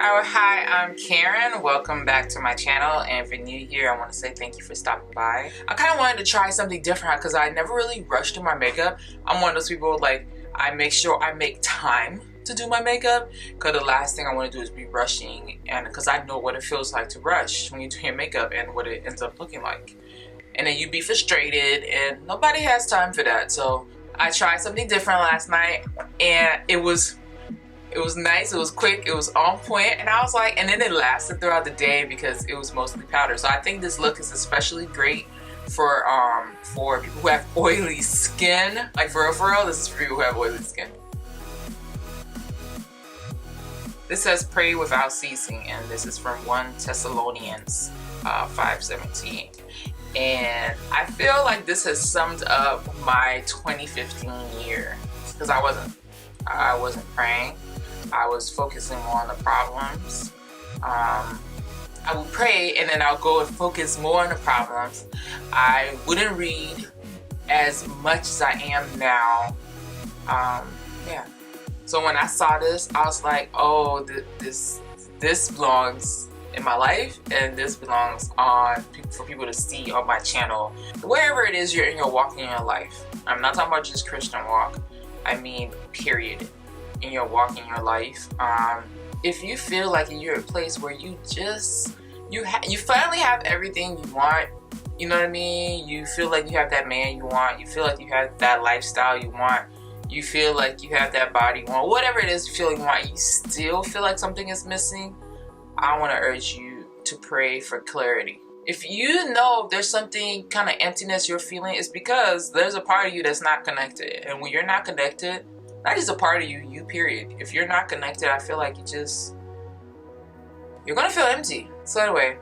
Oh, hi, I'm Karen. Welcome back to my channel, and if you're new here, I want to say thank you for stopping by. I kind of wanted to try something different because I never really rushed through my makeup. I'm one of those people, like, I make sure I make time to do my makeup, because the last thing I want to do is be rushing, and because I know what it feels like to rush when you do your makeup and what it ends up looking like. And then you be frustrated, and nobody has time for that. So I tried something different last night, and it was nice, it was quick, it was on point, and I was like, and then it lasted throughout the day because it was mostly powder. So I think this look is especially great for people who have oily skin. Like for real, this is for people who have oily skin. This says pray without ceasing, and this is from 1 Thessalonians 5:17. And I feel like this has summed up my 2015 year, because I wasn't praying. I was focusing more on the problems. I would pray and then I'll go and focus more on the problems. I wouldn't read as much as I am now. Yeah. So when I saw this, I was like, oh, this belongs in my life, and this belongs for people to see on my channel. Wherever it is you're in your walk in your life. I'm not talking about just Christian walk. I mean, period. In your walk in your life. If you feel like you're at a place where you finally have everything you want, you know what I mean? You feel like you have that man you want, you feel like you have that lifestyle you want, you feel like you have that body you want, whatever it is you feel you want, you still feel like something is missing, I want to urge you to pray for clarity. If you know there's something kind of emptiness you're feeling, it's because there's a part of you that's not connected. And when you're not connected, that is a part of you, period. If you're not connected, I feel like you're gonna feel empty. So anyway,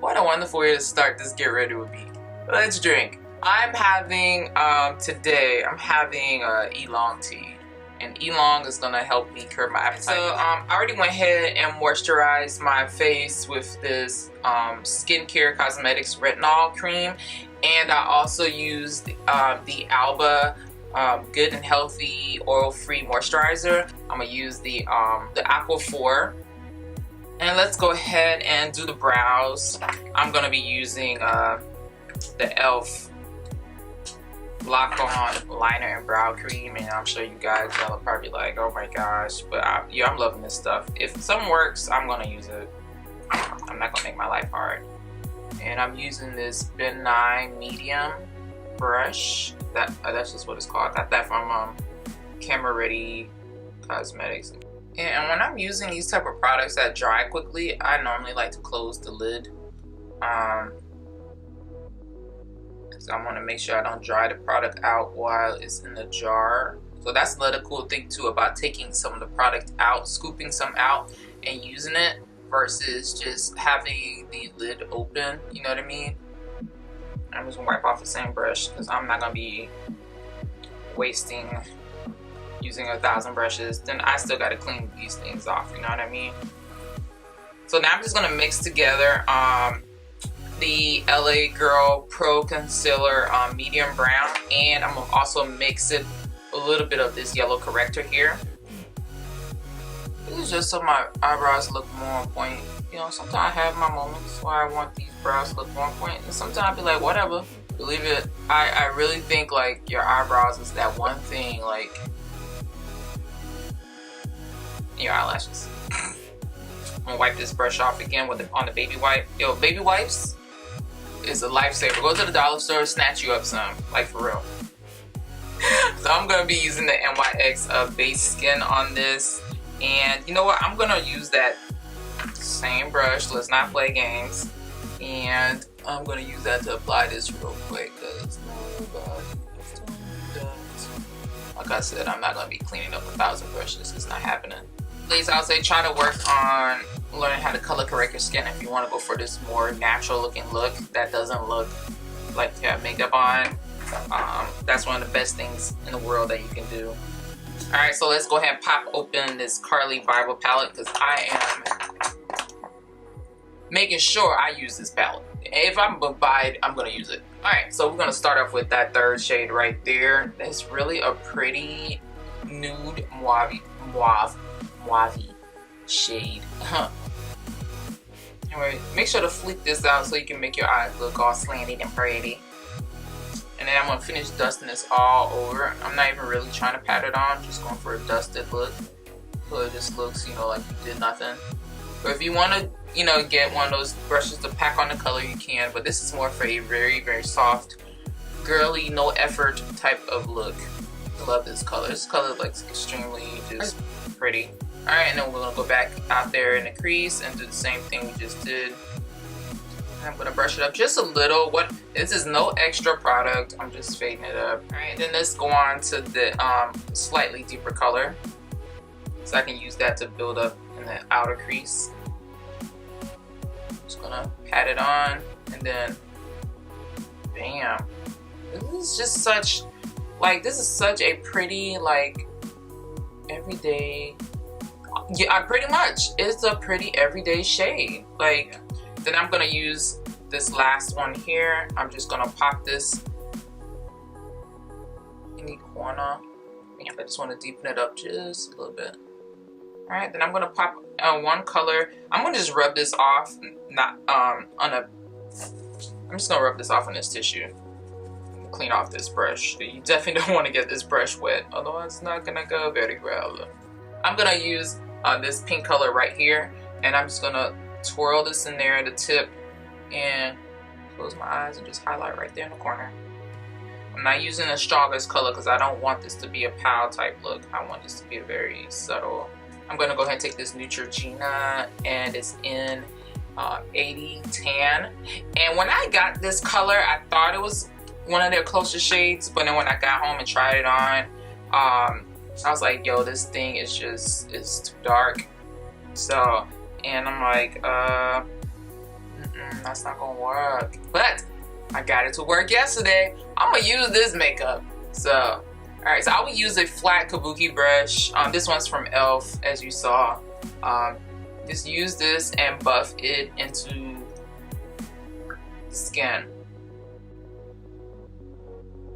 what a wonderful way to start this Get Ready with me. Let's drink. I'm having, today, I'm having Oolong tea. And Oolong is gonna help me curb my appetite. So I already went ahead and moisturized my face with this Skincare Cosmetics Retinol Cream. And I also used the Alba Good and Healthy Oil-Free Moisturizer. I'm gonna use the Aqua 4. And let's go ahead and do the brows. I'm gonna be using the e.l.f. Lock On Liner and Brow Cream, and I'm sure you guys are probably like, oh my gosh, but yeah, I'm loving this stuff. If something works, I'm gonna use it. I'm not gonna make my life hard. And I'm using this benign medium brush. That's just what it's called. I got that from Camera Ready Cosmetics. And when I'm using these type of products that dry quickly, I normally like to close the lid. So I want to make sure I don't dry the product out while it's in the jar. So that's another cool thing too about taking some of the product out, scooping some out and using it versus just having the lid open, you know what I mean? I'm just gonna wipe off the same brush because I'm not gonna be wasting using 1,000 brushes. Then I still gotta clean these things off, you know what I mean? So now I'm just gonna mix together the LA Girl Pro Concealer medium brown, and I'm gonna also mix it a little bit of this yellow corrector here. This is just so my eyebrows look more on point. You know, sometimes I have my moments where I want these brows to look more on point, and sometimes I be like, whatever. Believe it, I really think like your eyebrows is that one thing, like your eyelashes. I'm gonna wipe this brush off again on the baby wipe. Yo, baby wipes is a lifesaver. Go to the dollar store, snatch you up some, like for real. So I'm gonna be using the NYX base skin on this, and you know what? I'm gonna use that same brush. Let's not play games. And I'm gonna use that to apply this real quick because like I said, I'm not gonna be cleaning up 1,000 brushes. It's not happening. Please, I would say try to work on learning how to color correct your skin if you want to go for this more natural looking look that doesn't look like you have makeup on. That's one of the best things in the world that you can do. Alright, so let's go ahead and pop open this Carli Bybel palette because I am making sure I use this palette. If I'm gonna buy it, I'm gonna use it. Alright, so we're gonna start off with that third shade right there. That's really a pretty nude mauve. shade. Anyway, make sure to flick this out so you can make your eyes look all slanted and pretty. And then I'm going to finish dusting this all over. I'm not even really trying to pat it on, just going for a dusted look. So it just looks, you know, like you did nothing. But if you want to, you know, get one of those brushes to pack on the color, you can. But this is more for a very, very soft, girly, no effort type of look. I love this color. This color looks extremely just pretty. Alright, and then we're going to go back out there in the crease and do the same thing we just did. I'm going to brush it up just a little. This is no extra product. I'm just fading it up. Alright, then let's go on to the slightly deeper color. So I can use that to build up in the outer crease. Just going to pat it on and then bam. This is just such, like, this is such a pretty, like, everyday. Yeah, pretty much. It's a pretty everyday shade. Like, then I'm gonna use this last one here. I'm just gonna pop this in the corner. I just want to deepen it up just a little bit. All right, then I'm gonna pop one color. I'm gonna just rub this off, not I'm just gonna rub this off on this tissue. Clean off this brush. You definitely don't want to get this brush wet, otherwise it's not gonna go very well. I'm gonna use this pink color right here, and I'm just gonna twirl this in there at the tip and close my eyes and just highlight right there in the corner. I'm not using the strongest color because I don't want this to be a pal type look. I want this to be a very subtle. I'm gonna go ahead and take this Neutrogena, and it's in 80 tan. And when I got this color, I thought it was one of their closer shades, but then when I got home and tried it on, I was like, yo, this thing is just, it's too dark. So, and I'm like, that's not gonna work. But I got it to work yesterday. I'm gonna use this makeup. So, alright, so I will use a flat kabuki brush. This one's from e.l.f., as you saw. Just use this and buff it into the skin.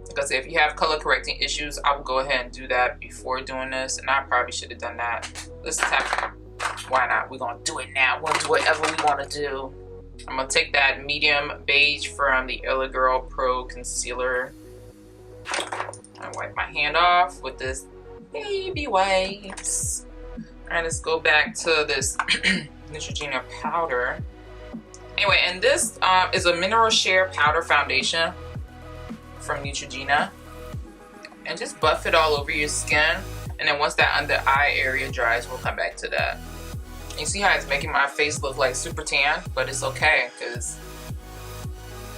Because if you have color correcting issues, I will go ahead and do that before doing this, and I probably should have done that. Let's tap. Why not? We're gonna do it now. We'll do whatever we want to do. I'm gonna take that medium beige from the LA Girl Pro Concealer and wipe my hand off with this baby wipes. Alright, let's go back to this Neutrogena powder. Anyway, and this is a Mineral Share Powder Foundation from Neutrogena, and just buff it all over your skin, and then once that under eye area dries, we'll come back to that. You see how it's making my face look like super tan, but it's okay because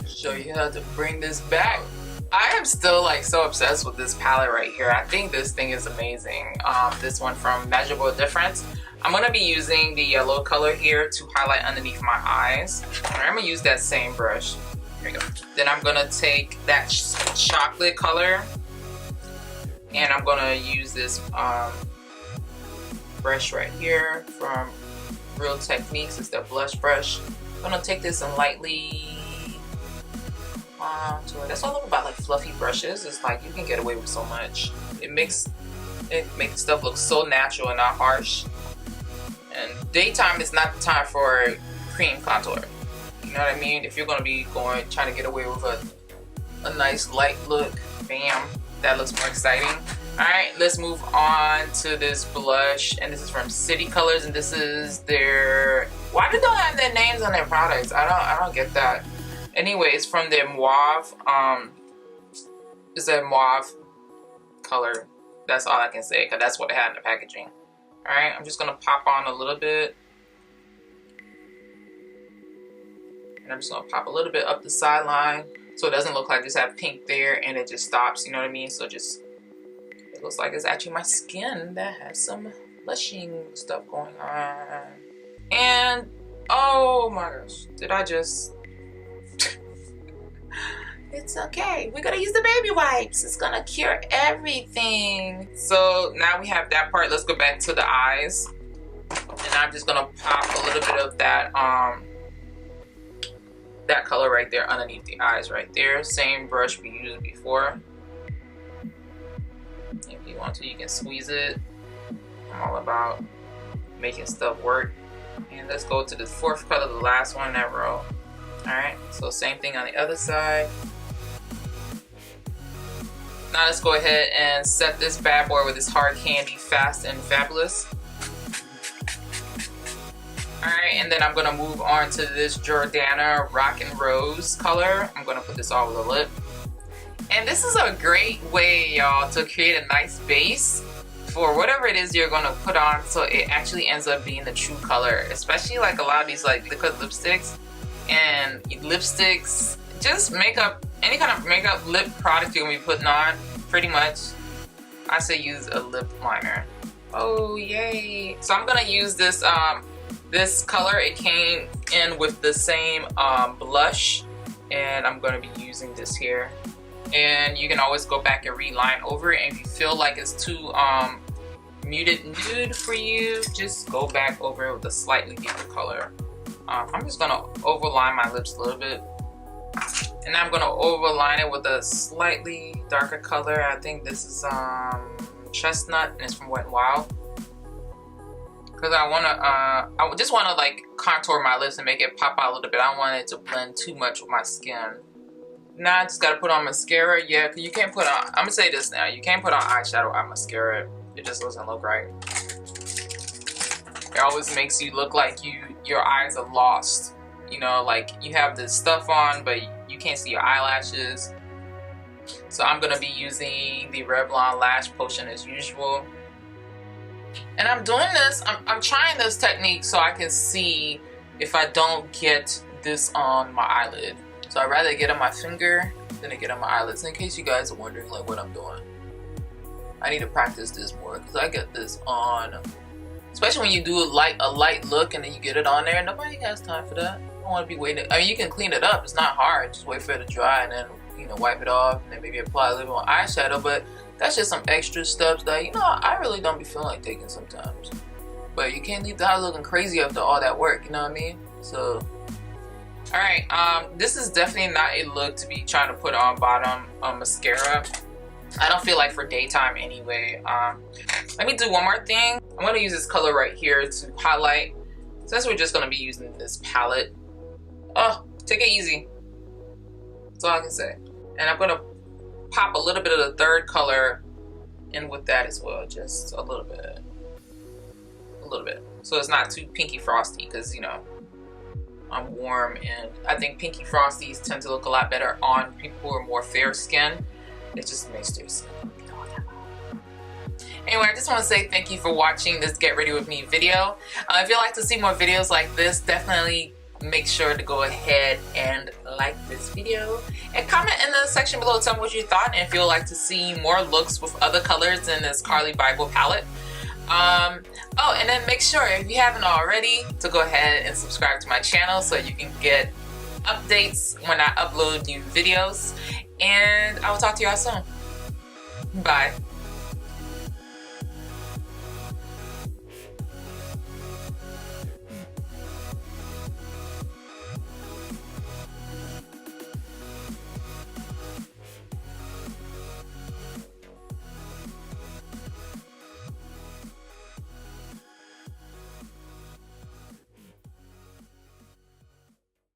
show you how to bring this back. I am still like so obsessed with this palette right here. I think this thing is amazing. This one from Measurable Difference. I'm gonna be using the yellow color here to highlight underneath my eyes. I'm gonna use that same brush. Here we go. Then I'm gonna take that chocolate color, and I'm gonna use this brush right here from Real Techniques. It's their blush brush. I'm gonna take this and lightly contour. That's all about like fluffy brushes. It's like you can get away with so much. It makes stuff look so natural and not harsh. And daytime is not the time for cream contour. You know what I mean? If you're gonna be trying to get away with a nice light look, bam, that looks more exciting. All right, let's move on to this blush, and this is from City Colors, and this is their. Why do they have their names on their products? I don't get that. Anyway, it's from their Mauve. It's a Mauve color. That's all I can say, because that's what it had in the packaging. All right, I'm just gonna pop on a little bit. And I'm just gonna pop a little bit up the sideline so it doesn't look like I just have pink there and it just stops, you know what I mean? So just, it looks like it's actually my skin that has some blushing stuff going on. And, oh my gosh, did I just, it's okay. We're gonna use the baby wipes. It's gonna cure everything. So now we have that part. Let's go back to the eyes. And I'm just gonna pop a little bit of that, that color right there underneath the eyes right there. Same brush we used before. If you want to, you can squeeze it. I'm all about making stuff work. And let's go to the fourth color, the last one in that row. Alright, so same thing on the other side. Now let's go ahead and set this bad boy with this hard candy fast and fabulous. Alright, and then I'm going to move on to this Jordana Rock and Rose color. I'm going to put this all over the lip. And this is a great way, y'all, to create a nice base for whatever it is you're going to put on, so it actually ends up being the true color. Especially like a lot of these like liquid lipsticks and lipsticks, just makeup, any kind of makeup lip product you're going to be putting on, pretty much, I say use a lip liner. Oh, yay. So I'm going to use this this color. It came in with the same blush, and I'm going to be using this here. And you can always go back and reline over it, and if you feel like it's too muted nude for you, just go back over it with a slightly deeper color. I'm just going to overline my lips a little bit, and I'm going to overline it with a slightly darker color. I think this is Chestnut, and it's from Wet n Wild. Because I just want to like contour my lips and make it pop out a little bit. I don't want it to blend too much with my skin. Now I just gotta put on mascara. Yeah, because you can't put on, I'm gonna say this now, you can't put on eyeshadow on mascara. It just doesn't look right. It always makes you look like your eyes are lost. You know, like you have this stuff on, but you can't see your eyelashes. So I'm gonna be using the Revlon Lash Potion as usual. And I'm doing this, I'm trying this technique so I can see if I don't get this on my eyelid. So I'd rather get on my finger than to get on my eyelids. In case you guys are wondering like what I'm doing, I need to practice this more because I get this on, especially when you do a light look and then you get it on there. Nobody has time for that. I don't want to be waiting. I mean, you can clean it up. It's not hard. Just wait for it to dry and then, you know, wipe it off and then maybe apply a little more eyeshadow. But that's just some extra steps that, you know, I really don't be feeling like taking sometimes. But you can't leave the house looking crazy after all that work, you know what I mean? So, alright, this is definitely not a look to be trying to put on bottom mascara. I don't feel like for daytime anyway. Let me do one more thing. I'm going to use this color right here to highlight. Since we're just going to be using this palette. Oh, take it easy. That's all I can say. And I'm going to pop a little bit of the third color in with that as well, just a little bit, so it's not too pinky frosty, because you know I'm warm and I think pinky frosties tend to look a lot better on people who are more fair skin. It just makes their skin look Anyway, I just want to say thank you for watching this Get Ready With Me video. If you'd like to see more videos like this, definitely make sure to go ahead and like this video and comment in the section below. Tell me what you thought and if you'd like to see more looks with other colors in this Carli Bybel palette. Oh, and then make sure, if you haven't already, to go ahead and subscribe to my channel so you can get updates when I upload new videos. And I will talk to y'all soon. Bye.